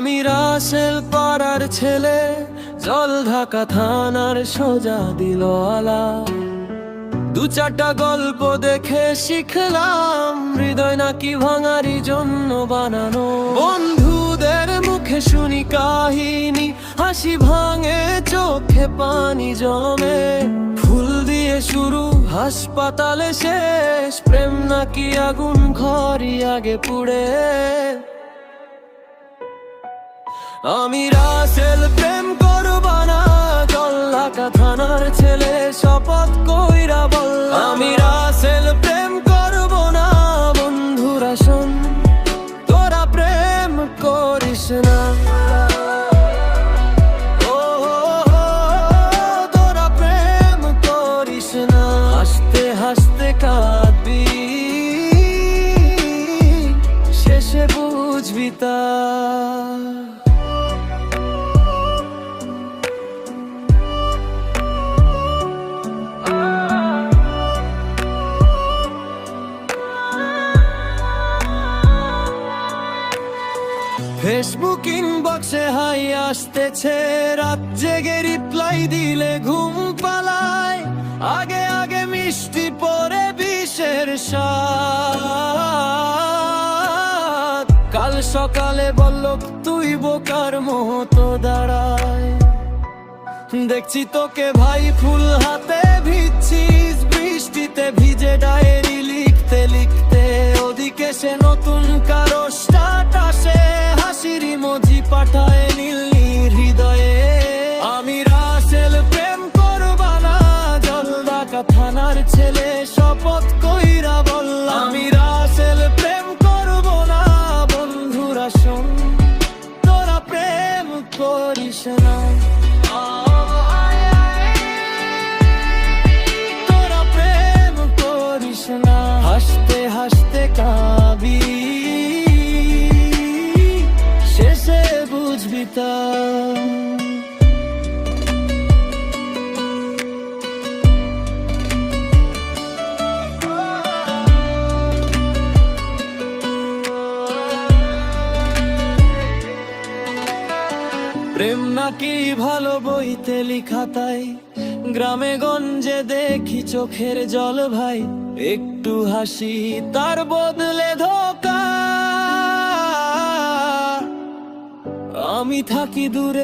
আমি রাসেল পাড়ার ছেলে, জলঢাকা থানার সোজা দিল আলা। দু চারটা গল্প দেখে শিখলাম, হৃদয় নাকি ভাঙারই জন্য বানানো। বন্ধুদের মুখে শুনি কাহিনী, হাসি ভাঙে চোখে পানি জমে। ফুল দিয়ে শুরু, হাসপাতালে শেষ, প্রেম নাকি আগুন ঘরই আগে পুড়ে। আমি রাসেল প্রেম করব না, জলঢাকা থানার ছেলে শপথ কইরা বললাম। আমি রাসেল প্রেম করব না, বন্ধুরা শোন, তোরা প্রেম করিস না। ও তোরা প্রেম করিস না। হাসতে হাসতে কাঁদবি, শেষে বুঝবি তা। ফেসবুক ইনবক্সে হাই আসতেছে, রাত জেগে রিপ্লাই দিলে ঘুম পালায়। আগে আগে মিষ্টি পরে বিষের স্বাদ। কাল সকালে বলল তুই বোকার মতো দাঁড়ায়। দেখছি তোকে ভাই ফুল হাতে ভিজছিস, বৃষ্টিতে ভিজে ডায়েরি লিখতে লিখতে। ওদিকে সে নতুন কারো স্টার্ট আসে, হাসির ইমোজি পাঠায় নীল হৃদয়ে। আমি রাসেল প্রেম করব না, জলঢাকা থানার ছেলে শপথ কইরা বললাম। আমি রাসেল প্রেম করব না, বন্ধুরা শোন, তোরা প্রেম করিস না। তোরা প্রেম করিস না। হাসতে হাসতে কাঁদবি, শেষে বুঝবি তা। প্রেম নাকি ভালো বইতে লিখা, তাই গ্রামে গঞ্জে দেখি চোখের জল ভাই। একটু হাসি তার বদলে ধোঁকা, আমি থাকি দূরে।